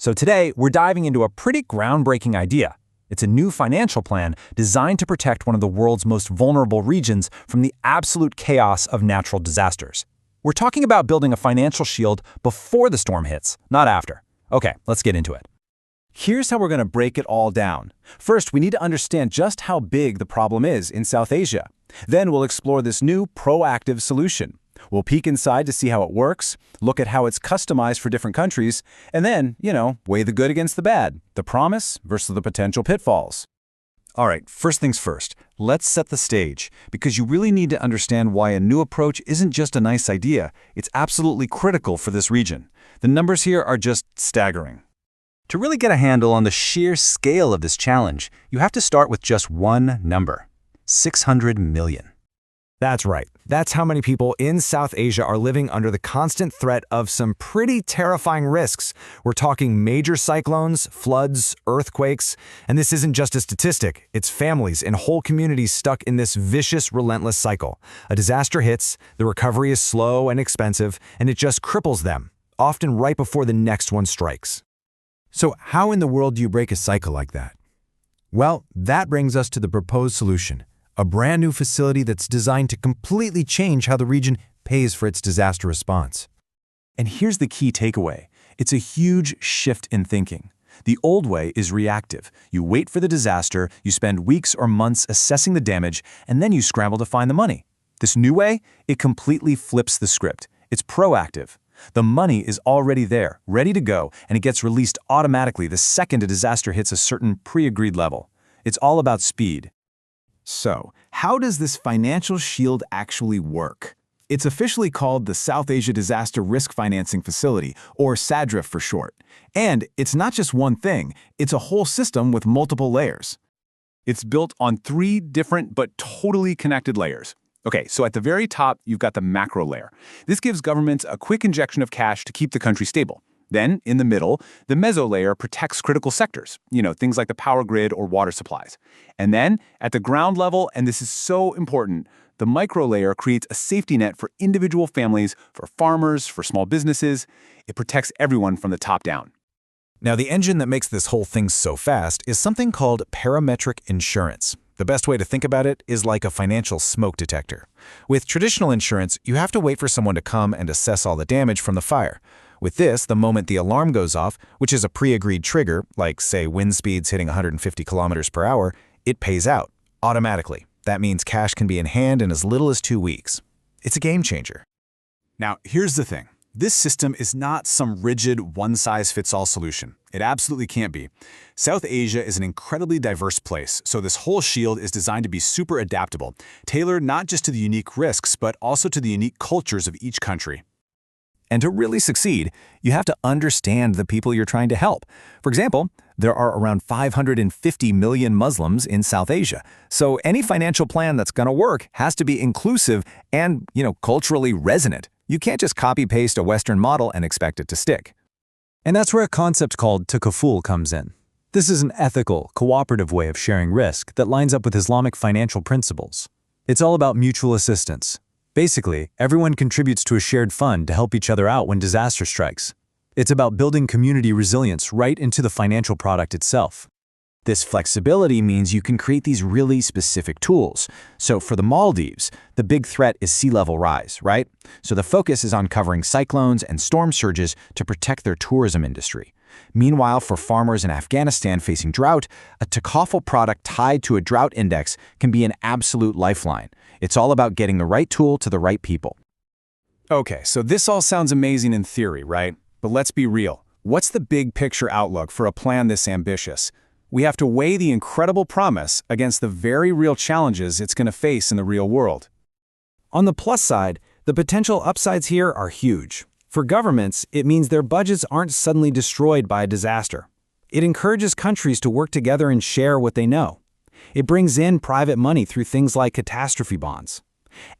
So today, we're diving into a pretty groundbreaking idea. It's a new financial plan designed to protect one of the world's most vulnerable regions from the absolute chaos of natural disasters. We're talking about building a financial shield before the storm hits, not after. Okay, let's get into it. Here's how we're going to break it all down. First, we need to understand just how big the problem is in South Asia. Then we'll explore this new proactive solution. We'll peek inside to see how it works, look at how it's customized for different countries, and then, weigh the good against the bad, the promise versus the potential pitfalls. All right, first things first, let's set the stage, because you really need to understand why a new approach isn't just a nice idea, it's absolutely critical for this region. The numbers here are just staggering. To really get a handle on the sheer scale of this challenge, you have to start with just one number: 600 million. That's right. That's how many people in South Asia are living under the constant threat of some pretty terrifying risks. We're talking major cyclones, floods, earthquakes, and this isn't just a statistic. It's families and whole communities stuck in this vicious, relentless cycle. A disaster hits, the recovery is slow and expensive, and it just cripples them, often right before the next one strikes. So how in the world do you break a cycle like that? Well, that brings us to the proposed solution. A brand new facility that's designed to completely change how the region pays for its disaster response. And here's the key takeaway. It's a huge shift in thinking. The old way is reactive. You wait for the disaster, you spend weeks or months assessing the damage, and then you scramble to find the money. This new way, it completely flips the script. It's proactive. The money is already there, ready to go, and it gets released automatically the second a disaster hits a certain pre-agreed level. It's all about speed. So, how does this financial shield actually work? It's officially called the South Asia Disaster Risk Financing Facility, or SADRIF for short. And it's not just one thing, it's a whole system with multiple layers. It's built on 3 different but totally connected layers. Okay, so at the very top, you've got the macro layer. This gives governments a quick injection of cash to keep the country stable. Then, in the middle, the meso layer protects critical sectors, things like the power grid or water supplies. And then, at the ground level, and this is so important, the micro layer creates a safety net for individual families, for farmers, for small businesses. It protects everyone from the top down. Now, the engine that makes this whole thing so fast is something called parametric insurance. The best way to think about it is like a financial smoke detector. With traditional insurance, you have to wait for someone to come and assess all the damage from the fire. With this, the moment the alarm goes off, which is a pre-agreed trigger, like, say, wind speeds hitting 150 kilometers per hour, it pays out automatically. That means cash can be in hand in as little as 2 weeks. It's a game changer. Now, here's the thing. This system is not some rigid, one-size-fits-all solution. It absolutely can't be. South Asia is an incredibly diverse place, so this whole shield is designed to be super adaptable, tailored not just to the unique risks, but also to the unique cultures of each country. And to really succeed, you have to understand the people you're trying to help. For example, there are around 550 million Muslims in South Asia. So any financial plan that's going to work has to be inclusive and, culturally resonant. You can't just copy-paste a Western model and expect it to stick. And that's where a concept called Takaful comes in. This is an ethical, cooperative way of sharing risk that lines up with Islamic financial principles. It's all about mutual assistance. Basically, everyone contributes to a shared fund to help each other out when disaster strikes. It's about building community resilience right into the financial product itself. This flexibility means you can create these really specific tools. So for the Maldives, the big threat is sea level rise, right? So the focus is on covering cyclones and storm surges to protect their tourism industry. Meanwhile, for farmers in Afghanistan facing drought, a Takaful product tied to a drought index can be an absolute lifeline. It's all about getting the right tool to the right people. Okay, so this all sounds amazing in theory, right? But let's be real. What's the big picture outlook for a plan this ambitious? We have to weigh the incredible promise against the very real challenges it's going to face in the real world. On the plus side, the potential upsides here are huge. For governments, it means their budgets aren't suddenly destroyed by a disaster. It encourages countries to work together and share what they know. It brings in private money through things like catastrophe bonds.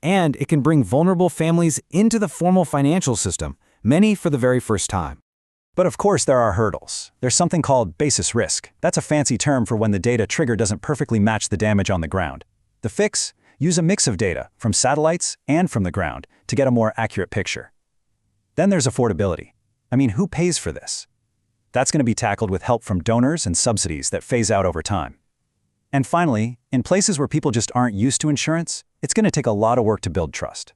And it can bring vulnerable families into the formal financial system, many for the very first time. But of course there are hurdles. There's something called basis risk. That's a fancy term for when the data trigger doesn't perfectly match the damage on the ground. The fix? Use a mix of data from satellites and from the ground to get a more accurate picture. Then there's affordability. Who pays for this? That's going to be tackled with help from donors and subsidies that phase out over time. And finally, in places where people just aren't used to insurance, it's going to take a lot of work to build trust.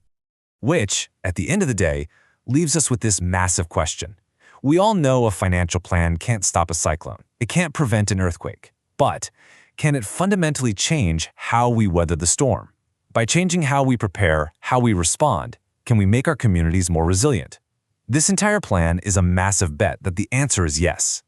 Which, at the end of the day, leaves us with this massive question. We all know a financial plan can't stop a cyclone. It can't prevent an earthquake. But can it fundamentally change how we weather the storm? By changing how we prepare, how we respond, can we make our communities more resilient? This entire plan is a massive bet that the answer is yes.